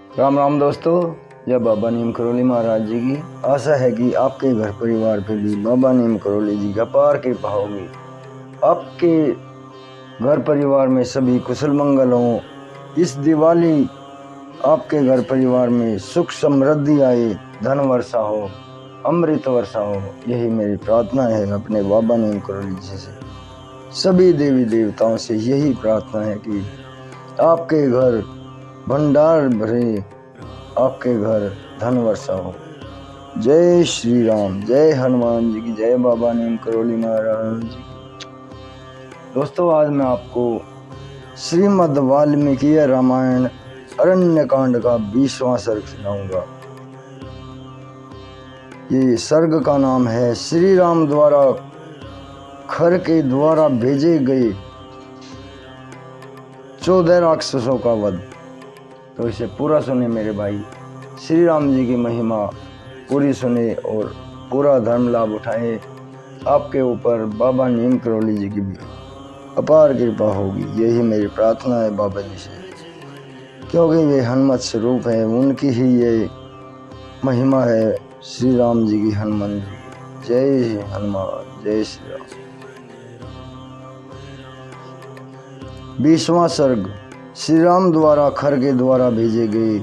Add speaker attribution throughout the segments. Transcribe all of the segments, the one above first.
Speaker 1: राम राम दोस्तों, जय बाबा नीम करोली महाराज जी की। आशा है कि आपके घर परिवार पे भी बाबा नीम करोली जी का अपार कृपा होगी। आपके घर परिवार में सभी कुशल मंगल हो। इस दिवाली आपके घर परिवार में सुख समृद्धि आए, धन वर्षा हो, अमृत वर्षा हो, यही मेरी प्रार्थना है अपने बाबा नीम करोली जी से। सभी देवी देवताओं से यही प्रार्थना है कि आपके घर भंडार भरे, आपके घर धन वर्षा हो। जय श्री राम, जय हनुमान जी की, जय बाबा नीम करोली महाराज जी की। दोस्तों, आज मैं आपको श्रीमद् वाल्मीकि रामायण अरण्य कांड का 20वां सर्ग सुनाऊंगा। ये सर्ग का नाम है श्री राम द्वारा खर के द्वारा भेजे गए 14 राक्षसों का वध। तो इसे पूरा सुने मेरे भाई, श्री राम जी की महिमा पूरी सुने और पूरा धर्म लाभ उठाए। आपके ऊपर बाबा नीम करोली जी की भी अपार कृपा होगी, यही मेरी प्रार्थना है बाबा जी से, क्योंकि वे हनुमत स्वरूप है, उनकी ही ये महिमा है श्री राम जी की, हनुमान जी की। जय हनुमान, जय श्री राम। 20वां सर्ग। श्री राम द्वारा खर के द्वारा भेजे गए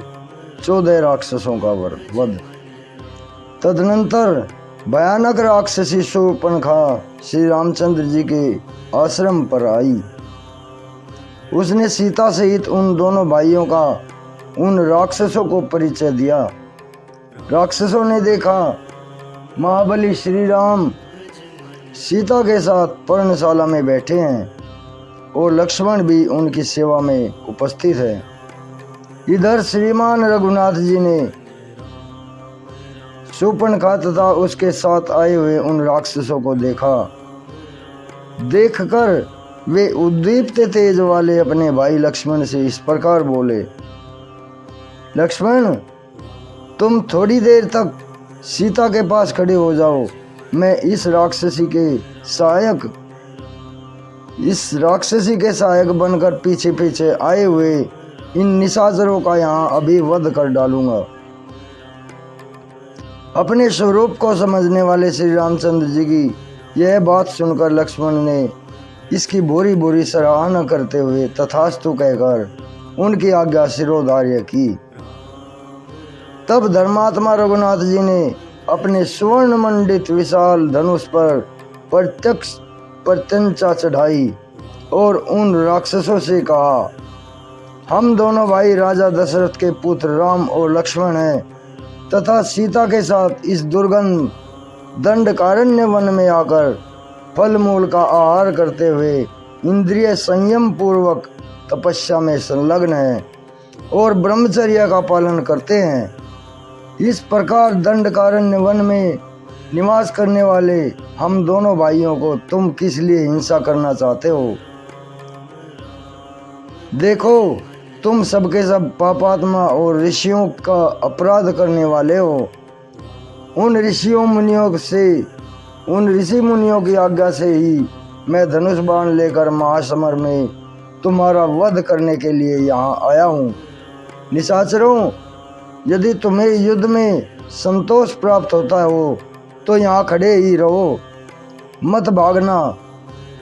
Speaker 1: 14 राक्षसों का वध। तदनंतर भयानक राक्षसी शूर्पणखा श्री रामचंद्र जी के आश्रम पर आई। उसने सीता सहित उन दोनों भाइयों का उन राक्षसों को परिचय दिया। राक्षसों ने देखा महाबली श्री राम सीता के साथ पर्णशाला में बैठे हैं और लक्ष्मण भी उनकी सेवा में उपस्थित है। इधर श्रीमान रघुनाथ जी ने शूर्पणखा तथा उसके साथ आए हुए उन राक्षसों को देखा। देखकर वे उद्दीप्त तेज वाले अपने भाई लक्ष्मण से इस प्रकार बोले, लक्ष्मण, तुम थोड़ी देर तक सीता के पास खड़े हो जाओ। मैं इस राक्षसी के सहायक बनकर पीछे पीछे आए हुए इन निशाचरों का यहाँ अभी वध कर डालूंगा। अपने स्वरूप को समझने वाले श्री रामचंद्र जी की यह बात सुनकर लक्ष्मण ने इसकी बुरी बुरी सराहना करते हुए तथास्तु कहकर उनकी आज्ञा शिरोधार्य की। तब धर्मात्मा रघुनाथ जी ने अपने स्वर्ण मंडित विशाल धनुष पर प्रत्यंचा चढ़ाई और उन राक्षसों से कहा, हम दोनों भाई राजा दशरथ के पुत्र राम और लक्ष्मण हैं तथा सीता के साथ इस दुर्गम दंडकारण्य वन में आकर फल मूल का आहार करते हुए इंद्रिय संयम पूर्वक तपस्या में संलग्न हैं और ब्रह्मचर्य का पालन करते हैं। इस प्रकार दंडकारण्य वन में निवास करने वाले हम दोनों भाइयों को तुम किस लिए हिंसा करना चाहते हो? देखो, तुम सबके सब पापात्मा और ऋषियों का अपराध करने वाले हो। उन ऋषि मुनियों की आज्ञा से ही मैं धनुष बाण लेकर महासमर में तुम्हारा वध करने के लिए यहाँ आया हूँ। निशाचरों, यदि तुम्हें युद्ध में संतोष प्राप्त होता हो तो यहाँ खड़े ही रहो, मत भागना,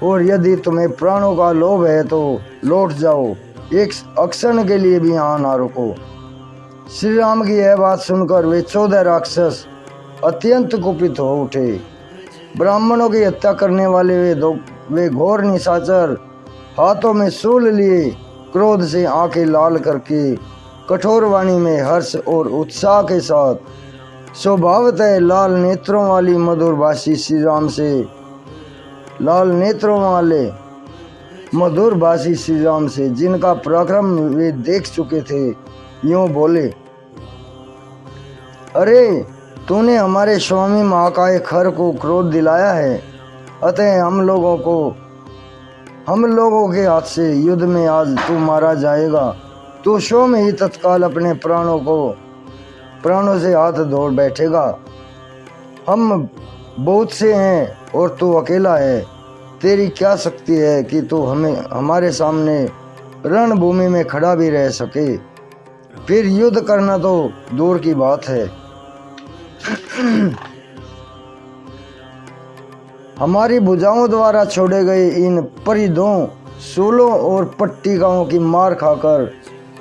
Speaker 1: और यदि तुम्हें प्राणों का लोभ है तो लौट जाओ, एक अक्षण के लिए भी यहाँ ना रुको। श्री राम की यह बात सुनकर वे 14 राक्षस अत्यंत कुपित हो उठे। ब्राह्मणों की हत्या करने वाले वे घोर निशाचर हाथों में शूल लिए क्रोध से आंखें लाल करके कठोर वाणी में हर्ष और उत्साह के साथ स्वभावतः लाल नेत्रों वाले मधुर भाषी श्री राम से जिनका पराक्रम वे देख चुके थे, यूं बोले, अरे, तूने हमारे स्वामी महाकाय खर को क्रोध दिलाया है, अतः हम लोगों के हाथ से युद्ध में आज तू मारा जाएगा। तू स्वयं ही तत्काल अपने प्राणों से हाथ धो बैठेगा। हम बहुत से हैं और तू अकेला है। तेरी क्या शक्ति है कि तू हमारे सामने रणभूमि में खड़ा भी रह सके? फिर युद्ध करना तो दूर की बात है। हमारी भुजाओं द्वारा छोड़े गए इन परिधों, शूलों और पट्टिकाओं की मार खाकर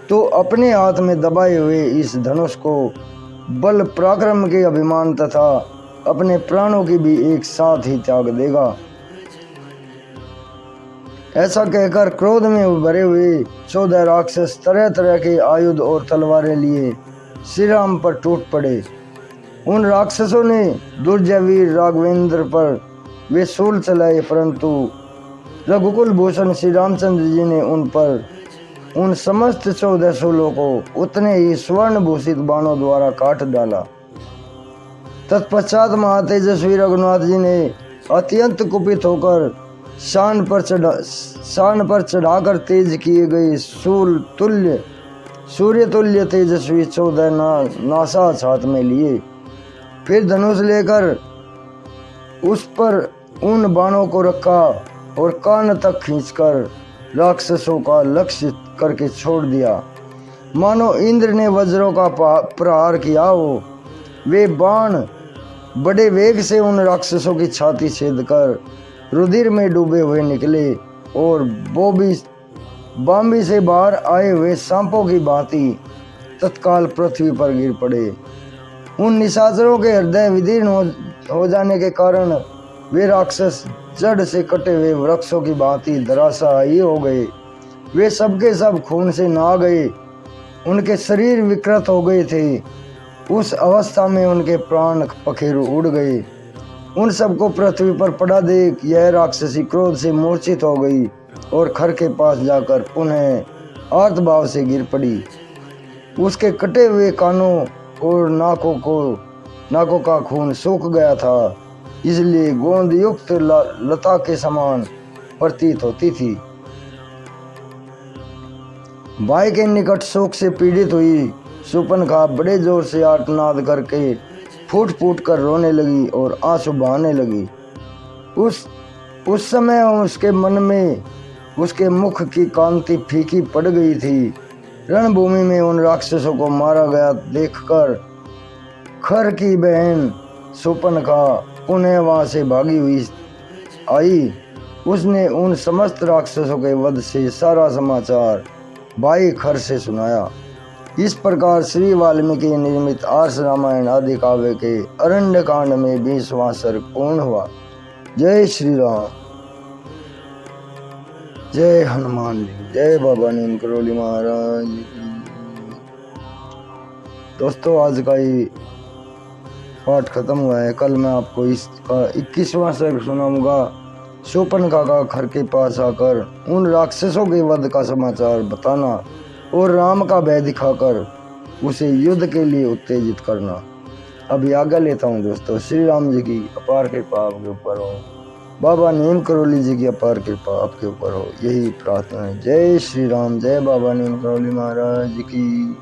Speaker 1: तो अपने हाथ में दबाए हुए इस धनुष को बल पराक्रम के अभिमान तथा अपने प्राणों की भी एक साथ ही त्याग देगा। ऐसा कहकर क्रोध में भरे हुए 14 राक्षस तरह तरह के आयुध और तलवारें लिए श्री राम पर टूट पड़े। उन राक्षसों ने दुर्जयवीर राघवेंद्र पर वे शूल चलाए, परंतु रघुकुल भूषण श्री रामचंद्र जी ने उन पर उन समस्त 14 शूलों को उतने ही स्वर्ण भूषित बाणों द्वारा काट डाला। तत्पश्चात महातेजस्वी रघुनाथ जी ने अत्यंत कुपित होकर शान पर चढ़ाकर तेज किए गए सूर्य तुल्य तेजस्वी 14 नासाज हाथ में लिए। फिर धनुष लेकर उस पर उन बाणों को रखा और कान तक खींचकर राक्षसों का लक्ष्य करके छोड़ दिया। मानो इंद्र ने वज्रों का प्रहार किया हो। वे बाण बड़े वेग से उन राक्षसों की छाती छेद कर रुधिर में डूबे हुए निकले और बाम्बी से बाहर आए हुए सांपों की भांति तत्काल पृथ्वी पर गिर पड़े। उन निशाचरों के हृदय विदीर्ण हो जाने के कारण वे राक्षस जड़ से कटे हुए वृक्षों की भांति धराशायी हो गए। वे सबके सब खून से नहा गए, उनके शरीर विकृत हो गए थे। उस अवस्था में उनके प्राण पखेरु उड़ गए। उन सबको पृथ्वी पर पड़ा देख यह राक्षसी क्रोध से मूर्छित हो गई और खर के पास जाकर पुनः आर्तभाव से गिर पड़ी। उसके कटे हुए कानों और नाकों का खून सूख गया था, इसलिए गोंद युक्त लता के समान प्रतीत होती थी। भाई के निकट शोक से पीड़ित हुई शूर्पणखा बड़े जोर से आर्तनाद करके फूट फूट कर रोने लगी और आंसू बहाने लगी। उस समय उसके मन में उसके मुख की कांति फीकी पड़ गई थी। रणभूमि में उन राक्षसों को मारा गया देखकर खर की बहन शूर्पणखा पुनः वहां से भागी हुई आई। उसने उन समस्त राक्षसों के वध से सारा समाचार भाई खर से सुनाया। इस प्रकार श्री वाल्मीकि निर्मित आर्ष रामायण आदि काव्य के अरण्य कांड में 20वां सर्ग पूर्ण हुआ। जय श्री राम, जय हनुमान जी, जय बाबा नीम करोली महाराज। दोस्तों आज का ये पाठ खत्म हुआ है। कल मैं आपको इसका 21वां सर्ग सुनाऊंगा। शूर्पणखा का खर के पास आकर उन राक्षसों के वध का समाचार बताना और राम का भय दिखाकर उसे युद्ध के लिए उत्तेजित करना। अब आज्ञा लेता हूँ दोस्तों। श्री राम जी की अपार कृपा आपके ऊपर हो, बाबा नीम करोली जी की अपार कृपा आपके ऊपर हो, यही प्रार्थना है। जय श्री राम, जय बाबा नीम करोली महाराज की।